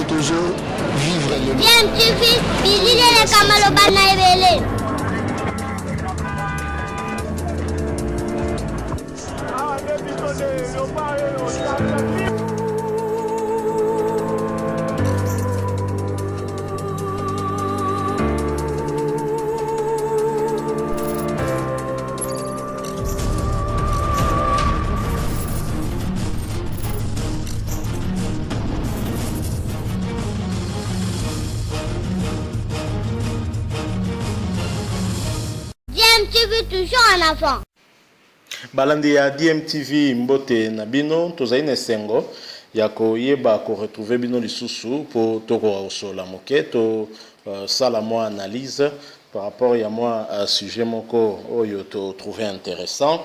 toujours vivre le scientifique, visiter les Kamalobana et toujours un enfant. Balandi ya DMTV mbote na bino tozali na esengo ya koyeba ko retrouver bino lisusu po toko osola moke to sala mo analyse par rapport ya moi sujet moko oyo to trouver intéressant.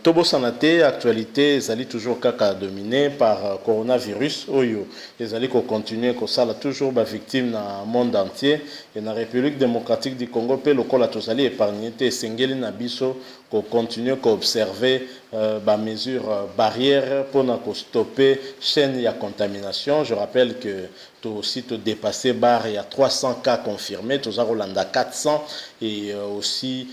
Tobo sanate actualité ezali toujours kaka dominé par coronavirus oyo ezali ko continuer ko sala toujours ba victime na monde entier et na République démocratique du Congo pe lokola tozali épargné te sengeli na biso ko continuer ko observer ba mesures barrières pour na ko stopper chaîne ya contamination. Je rappelle que tout aussi tout dépassé barre il y a 300 cas confirmés, tout ça Rolanda 400 et aussi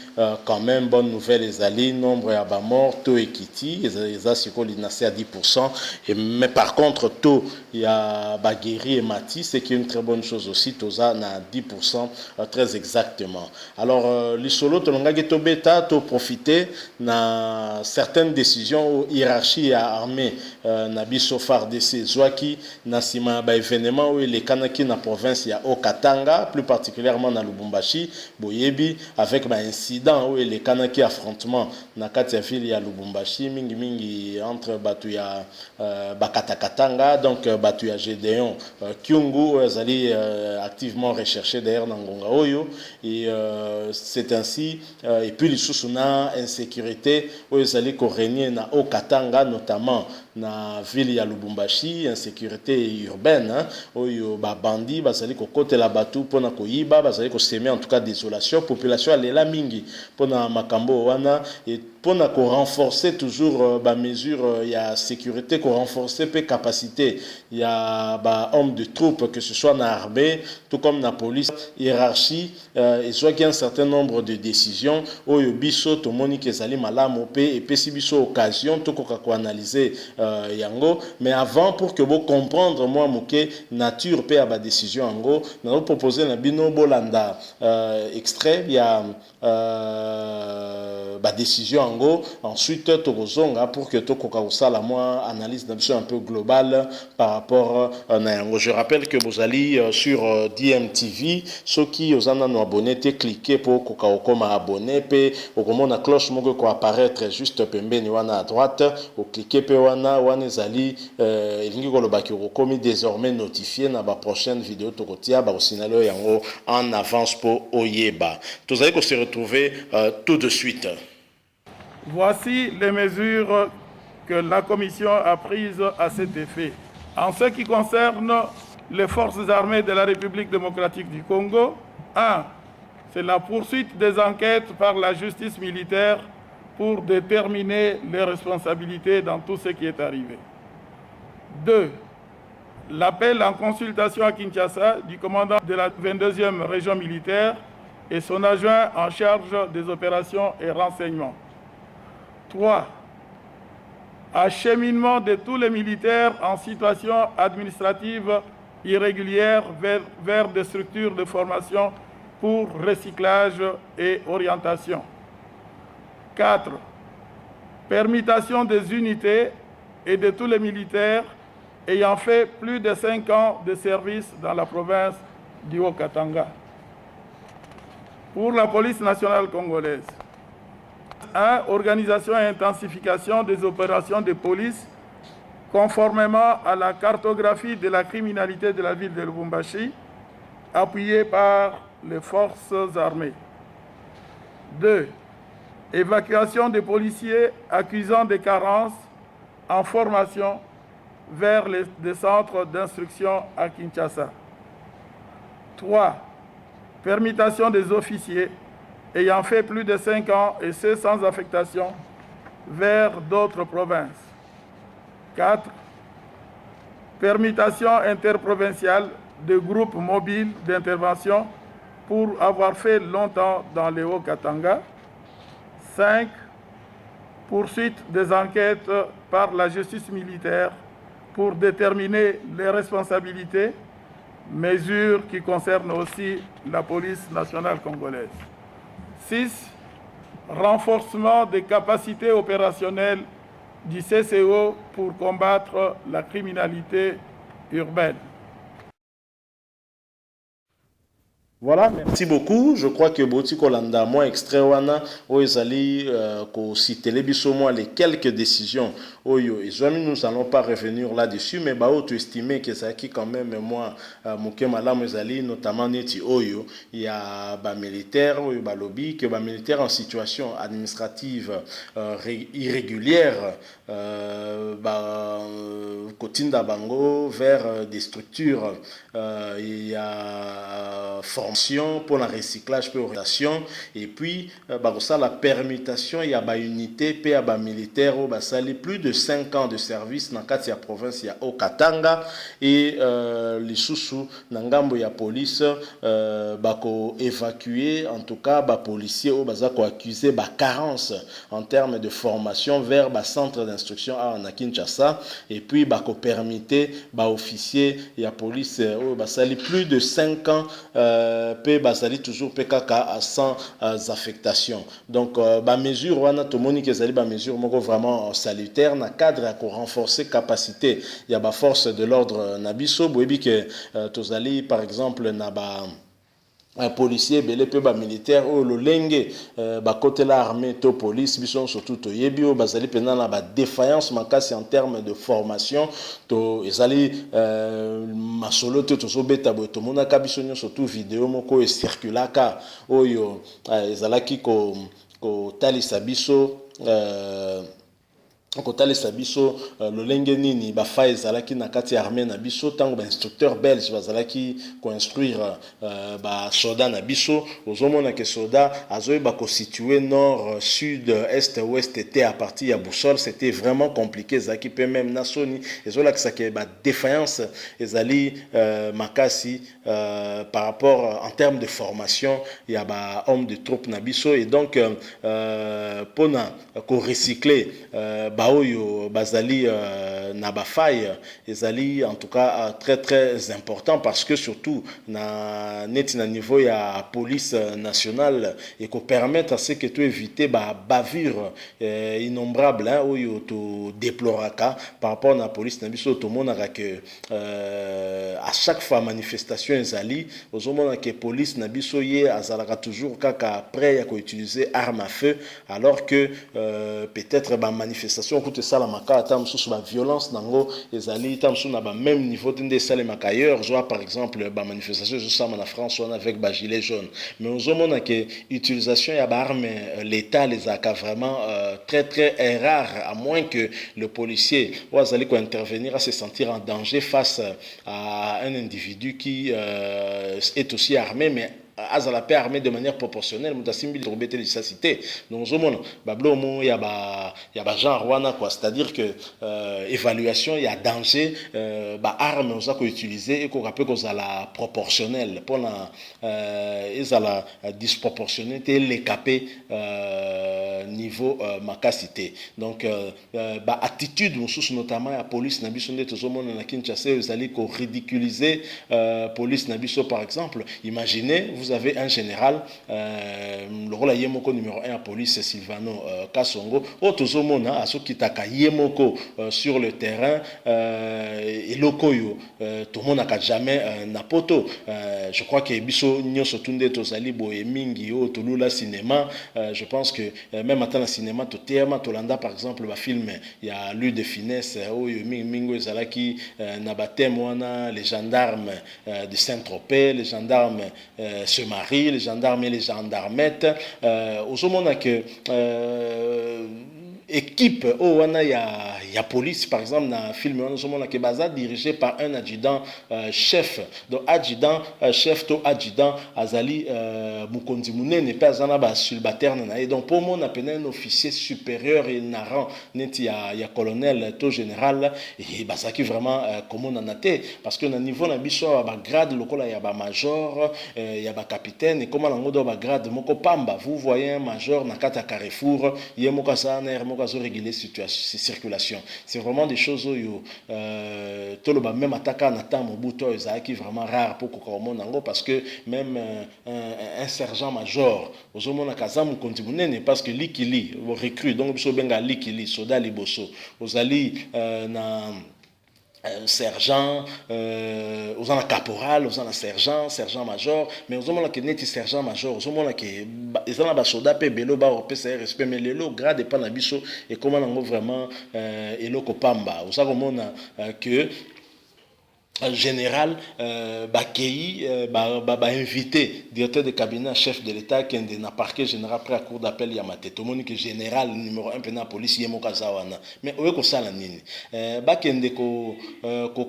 quand même bonne nouvelle les alliés nombre ya ba mort to ekiti les asiko linacé à 10% et mais par contre tout il y a ba guéri et mati c'est qui est une très bonne chose aussi tout ça na 10% très exactement. Alors l'isolo to longa to beta to profiter na certaines décisions hiérarchie à armée na biso FARDC zwaki na sima ba événement où les kanaki na province ya Okatanga plus particulièrement na Lubumbashi boyebi avec ba incident où les kanaki affrontement na kati ya ville ya Lubumbashi mingi entre batu ya Bakatakatanga donc batu ya Gédéon Kyungu ezali activement recherché d'ailleurs na ngonga oyo et c'est ainsi et puis lisusu na insécurité où ezali ko régner na Okatanga notamment na ville ya Lubumbashi insécurité urbaine oyo ba bandi bazali ko kotela batu pona ko yiba bazali ko semer en tout cas désolation population alela mingi pona makambo wana et pona ko renforcer toujours ba mesure ya sécurité ko renforcer pe capacité ya ba hommes de troupes que ce soit na armée tout comme na police hiérarchie et soit qu'il y a un certain nombre de décisions oyo biso to moni ke zali malamu pe et pe si biso occasion to ko analyser yango mais avant pour que vous comprendre moi moké nature pe ba décision yango na proposer na bino bolanda extrait il y a ba décision yango ensuite to kozonga pour que to ko sala moi analyse un peu globale par rapport na yango. Je rappelle que vous allez sur DMTV ceux qui osana no abonné te cliquer pour ko ma abonné pe okomona cloche moko ko apparaître juste pembeni wana à droite au cliquer pe wana ezali elingi koloba ki okomi désormais notifié na ba prochaine vidéo tokotia ba osinalo yango en avance pour oyeba. Tozali ko se retrouver tout de suite. Voici les mesures que la Commission a prises à cet effet. En ce qui concerne les forces armées de la République démocratique du Congo, 1. C'est la poursuite des enquêtes par la justice militaire pour déterminer les responsabilités dans tout ce qui est arrivé. 2. L'appel en consultation à Kinshasa du commandant de la 22e région militaire et son adjoint en charge des opérations et renseignements. 3. Acheminement de tous les militaires en situation administrative irrégulière vers des structures de formation pour recyclage et orientation. 4. Permutation des unités et de tous les militaires ayant fait plus de 5 ans de service dans la province du Haut-Katanga. Pour la police nationale congolaise, 1. Organisation et intensification des opérations de police conformément à la cartographie de la criminalité de la ville de Lubumbashi, appuyée par les forces armées. 2. Évacuation des policiers accusant des carences en formation vers des centres d'instruction à Kinshasa. 3. Permutation des officiers ayant fait plus de 5 ans et ceux sans affectation vers d'autres provinces. 4. permutation interprovinciale de groupes mobiles d'intervention pour avoir fait longtemps dans les Hauts-Katanga. 5. Poursuite des enquêtes par la justice militaire pour déterminer les responsabilités, mesures qui concernent aussi la police nationale congolaise. 6. Renforcement des capacités opérationnelles du CCO pour combattre la criminalité urbaine. Voilà, merci beaucoup. Je crois que Boti Kolanda, moi, extrait wana, Oezali, ko citer les bisomoi, les quelques décisions, Oyo, et jamais nous allons pas revenir là-dessus, mais bah, tu estimer que ça qui quand même, moi, Mouké Malam Oezali, notamment Neti Oyo, il y a bah, militaire, Oyo, bah, lobby, que bah, militaire en situation administrative irrégulière, Kotinda Bango, vers des structures, il y a formation pour la recyclage pour orientation et puis ça la permutation il y a ba unité puis ya ba militaire au basali plus de 5 ans de service dans la province ya Haut-Katanga et les sous na ngambo ya police bako évacuer en tout cas ba policiers au bazako accusé ba carence en termes de formation vers ba centre d'instruction à Kinshasa et puis bako permettre ba officier ya police au basali plus de 5 ans P basali toujours PKK à 100 affectations. Donc ba mesure wana tomoni que zali ba mesure moko vraiment salutaire na cadre à renforcer capacité il y a ba force de l'ordre na biso boyebi que tozali par exemple na ba un policier belé pe ba militaire o lo lenge ba côté la armée to police bison surtout to yebi o bazali pena na ba défaillance makasi en termes de formation to ezali masolo to so beta bo to mona ka biso surtout vidéo moko e circulaka oyo ezalaki ko talisa biso kotalisa biso lolenge nini bafa ezalaki na kati ya armée na biso tango ba instructeur belge bazalaki ko instruire ba soldat na biso ozomona ke soldat azoyi ba ko situer nord sud est ouest était à partir ya boussole c'était vraiment compliqué zaki pe même nasoni ezola que ça que ba défaillance ezali makasi par rapport en termes de formation il y a ba homme de troupe na biso et donc pona ko recycler Baoyo bazali na bafaille ezali en tout cas très très important parce que surtout na neti na niveau ya police nationale et qu'on permette à ce que tu éviter bavure innombrable oyo to déploraka par rapport à la police na biso to monaka que à chaque fois manifestation ezali ozomona que police na biso ye azalaka toujours kaka prêt à utiliser arme à feu alors que peut-être manifestation écoute ça la maka tam sous la violence nango ezali tam sous na ba même niveau tende ça les macailleurs joie par exemple ba manifestation je ça en France on avec ba gilet jaune mais on zomona que utilisation ya ba arme l'état les a vraiment très très rare à moins que le policier ou azali ko intervenir à se sentir en danger face à un individu qui est aussi armé mais azala pe armé de manière proportionnelle mutasimbi robete l'icacité donc zomona bablomo ya ba genre wana quoi c'est-à-dire que évaluation il y a danger ba arme on ko utiliser et ko rappelle qu'on a la proportionnelle pour la ezala disproportionnalité les capé niveau makasité donc ba attitude mususu notamment la police na biso ndeto zomona na Kinshasa ezali ko ridiculiser police na biso par exemple imaginez vous avez un général le rôle yemoko numéro 1 à police Silvano Kasongo otozomona asokitaka yemoko sur le terrain et lokoyo tout le monde n'a jamais na poto je crois que biso nyoso tunde tozali boye mingi o tolula cinéma je pense que même à la cinéma to théâtre tolanda par exemple ba film il y a Lui de finesse oyo mingo ezalaki na batem wana les gendarmes de Saint-Tropez les gendarmes se marient les gendarmes et les gendarmettes au moment que équipe oh wana ya police par exemple na film on somona ke baza dirigé par un adjudant chef donc adjudant chef to adjudant azali mukonzi munene pe azana ba subalterne na et donc pour mon appelé un officier supérieur et narrant neti ya colonel to général et bazaki vraiment comment on a été parce que na niveau na biso ba grade lokola ya ba major ya ba capitaine et comment on ba grade moko pamba vous voyez un major na kata Carrefour il moko ça na réguler circulation. C'est vraiment des choses où tout le même attaque en attend mon bouton qui est vraiment rare pour qu'on parce que même un sergent major aux hommes na kazam continue parce que likili recrue donc biso benga likili soda liboso aux ali na sergent, aux en caporal, aux en sergent, sergent major, mais aux hommes qui n'est sergent major, aux hommes qui ils ont un soldat pe belo ba au PCRSP mais le lo grade pas na biso et comment on vraiment eloko pamba. Aux hommes que en général, invité directeur de cabinet chef de l'État qui est dans parquet général après la cour d'appel Yamate. Tout le monde qui général numéro 1 pendant la police Yemoka Zawana. Mais où est que ça la nini? Bakende ko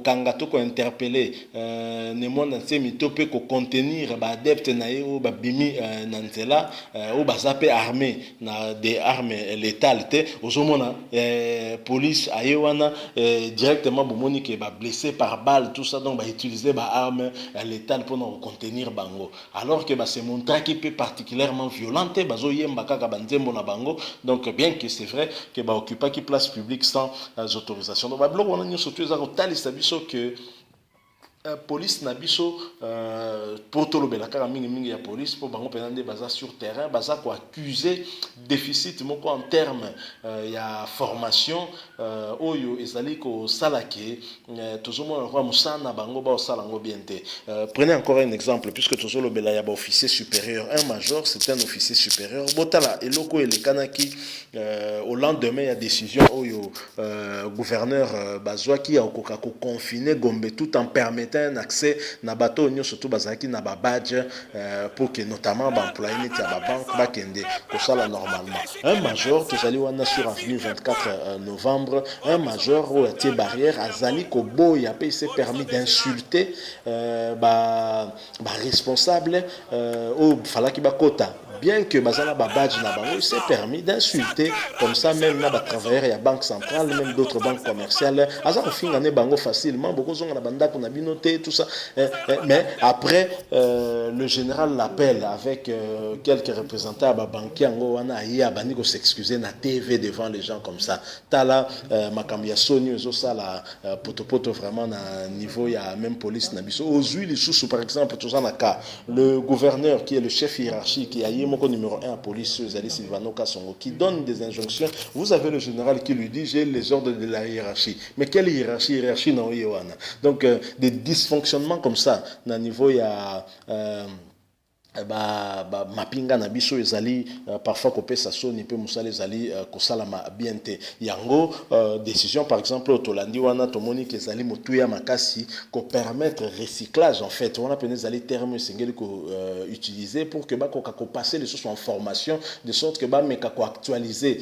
kangato ko interpeller ne monde nse mitope ko contenir ba adepte na yo ba bimi nanzela ou ba zape armé na des armes létales te ozomona police ayewana directement bomoni ke ba blessé par balle tout ça donc va utiliser bah arme létale pour nous contenir bango alors que bah c'est montré qui peut particulièrement violente bazo yemba kaka banzembo na bango donc bien que c'est vrai que bah occuper qui place publique sans autorisation donc bah blog on a surtout ça talisa biso que police na biso pour tout le belaka mingi ya police pour bango penande baza sur terrain baza ko accuser déficit moko en terme ya formation oyo ezali ko salake tozomona kwa musana bango ba osalango bien te. Prenez encore un exemple puisque tozolo bela ya ba officier supérieur un major c'est un officier supérieur botala eloko elekanaki au lendemain ya décision oyo gouverneur bazwaki akoka ko confiner Gombe tout en permettant un accès na bateau surtout bazaki na ba badge pour que notamment ba employé neti ba banque ba kende ko sala normalement un major tozali wana sur avenue 24 novembre un major ou a barrière azali ko boya pe s'est permis d'insulter ba responsable au falaki ba kota bien que bazana ba badge na bango il s'est permis d'insulter comme ça même na ba travailleurs ya banque centrale même d'autres banques commerciales azana finga ne bango facilement beaucoup zonga na banda ko na binoté tout ça mais après le général l'appelle avec quelques représentants ba banquier ngo wana ya bani ko s'excuser na TV devant les gens comme ça tala makambi ya soni zo sala potopoto vraiment na niveau ya même police na biso aux huiles sous par exemple tout ça na cas le gouverneur qui est le chef hiérarchique qui a mon numéro 1 à police Silvano Kasongo qui donne des injonctions. Vous avez le général qui lui dit j'ai les ordres de la hiérarchie. Mais quelle hiérarchie non Yohana. Donc des dysfonctionnements comme ça na niveau il y a mapinga na biso ezali parfois ko pesa soni pe musala ezali ko sala bien te yango décision par exemple Tolandi wana tomoni ke ezali motuya makasi ko permettre recyclage en fait on appelle ezali terme singeli ko utiliser pour que ba ko passer les choses en formation de sorte que ba meka ko actualiser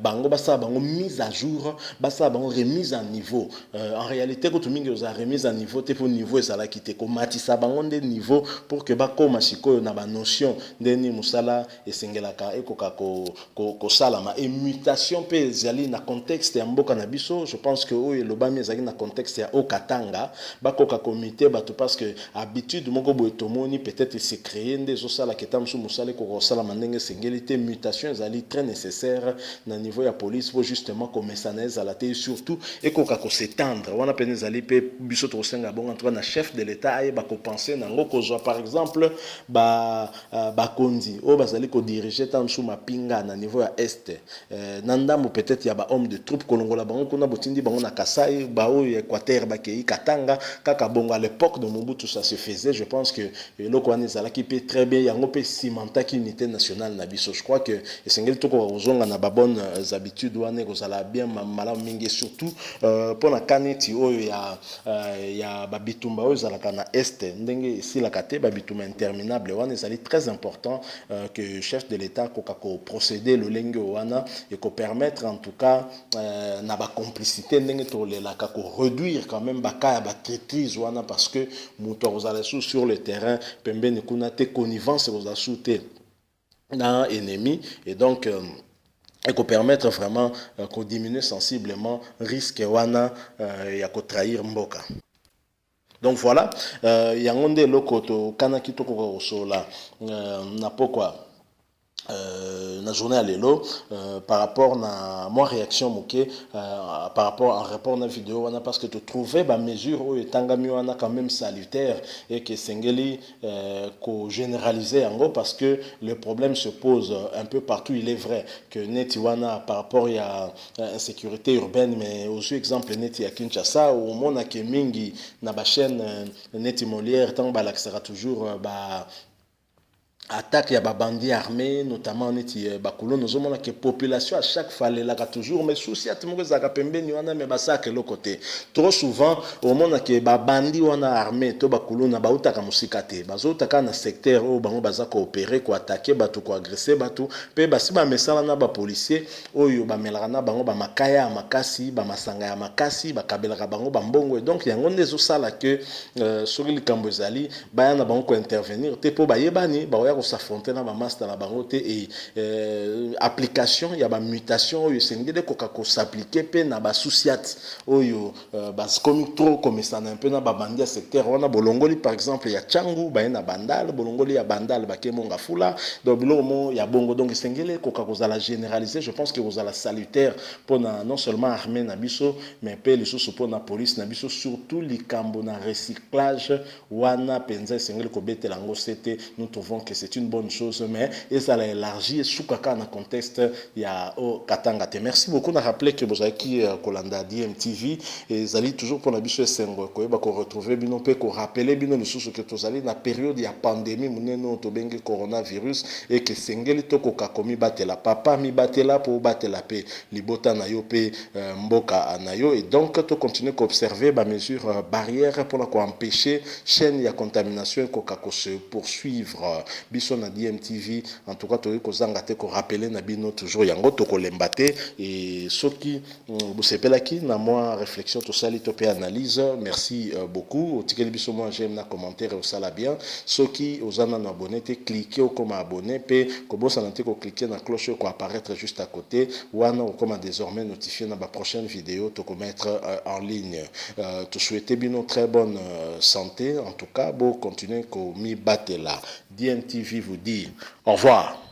bango basa bango mise à jour basa bango remise en niveau en réalité ko tumingi oza remise en niveau te pour niveau ezala kite ko matisa bango de niveau pour que ba ko masiko na ba notion ndeni musala esengelaka ekoka ko salama et mutation pe zali na contexte ya mboka na biso je pense que o elobami ezali na contexte ya okatanga bakoka comité bato parce que habitude moko boye tomoni peut-être se créer ndezo sala ketamsu musala ko sala mandenge sengelité mutation ezali très nécessaire na niveau ya police pour justement commencer à la tête surtout ekoka ko s'étendre wana pene ezali pe biso to senga bon entre na chef de l'état et ba ko penser na ngoko zo par exemple bakonzi o bazali ko diriger tant sous mapinga na niveau ya est nandambo peut-être ya ba homme de troupe kolongola bango kuna botindi bango na Kasai ba o Équateur ba kei Katanga kaka bongo à l'époque de Mobutu ça se faisait je pense que loko wana ezala qui peut très bien yango pe cimenta ki unité nationale na biso je crois que esengeli toko ozonga na ba bonnes habitudes wana kozala bien malamu mingi surtout pona kaneti oyo ya ba bitumba oyo zalaka na est ndenge sila kate ba bituma interminable wana ezali très important que chef de l'État koka ko procéder le lenge wana et ko permettre en tout cas na ba complicité ndenge to lelaka ko réduire quand même baka ya ba traîtrise wana parce que muto ozala sur le terrain pembeni kuna te connivence oza souté na ennemi et donc et qu'on permettre vraiment qu'on diminue sensiblement risque wana ya ko trahir mboka. Donc voilà, yangonde lokoto kanaki to ko sola na pokwa la journée à l'élo par rapport à moi réaction moquée par rapport en répondant à la vidéo parce que tu trouvais ma mesure où tangami wana quand même salutaire et que sengeli ko généraliser en gros parce que le problème se pose un peu partout. Il est vrai que netiwana par rapport à insécurité urbaine mais aussi exemple neti à Kinshasa au monde a mingi na ba chaîne neti Molière tant ba l'accès toujours ba attaque ya ba bandits armés notamment neti bakolo nous avons que population à chaque fois là toujours mais souci à tout monde za pembeni wana mais basaka le côté trop souvent au monde que ba bandits wana armés to bakolo na bauta ka musikate bazota ka na secteur au bango baza coopérer ko attaquer batu ko agresser batu pe basi ba mesala na ba policier oyo ba melaka na bango ba makaya makasi ba masanga ya makasi ba kabelaka bango ba mbongo donc yango ndezo sala que sur le Cambozali ba na bango ko intervenir te po ba yebani ba ko s'affronter na ba master na bango te et application ya ba mutation oyo sengede ko s'appliquer pe na ba souciat oyo ba comme trop comme ça un peu na ba bandia secteur wana bolongoli par exemple ya Changu ba na bandal bolongoli ya bandal ba kemonga fula donc bilomo ya bongo donc sengele ko la généraliser je pense que vous allez salutaire pour non seulement armée na biso mais pe les sous pour na police na biso surtout les cambo na recyclage wana penza sengele ko betela ngo c'était nous trouvons que c'est une bonne chose mais et ça l'a élargi sous kaka dans contexte il y a au Katanga. Merci beaucoup de rappeler que vous avez qui Kolanda DMTV et zali toujours pour la biso sengo ko ba ko retrouver bino pe ko rappeler bino le sous que to zali na période ya pandémie muneno to bengi coronavirus et que sengeli to ko kakomi batela papa mi batela pour batela pe libota na yo pe mboka na yo et donc to continuer ko observer ba mesures barrières pour ko empêcher chaîne ya contamination ko ka ko se poursuivre biso na DMTV en tout cas to ko zanga te ko rappeler na bino toujours yango to ko lembate et soki vous sepelaki na moi réflexion to sali to pe analyse merci beaucoup otikeli biso moi j'aime na commentaire au sala bien soki ozana na abonné te cliquer comme abonné pe ko bossa na te ko cliquer na cloche ko apparaître juste à côté wana comme désormais notifié na ba prochaine vidéo to ko mettre en ligne to souhaiter bino très bonne santé en tout cas bon continuer ko mi batela DMTV vous dit au revoir.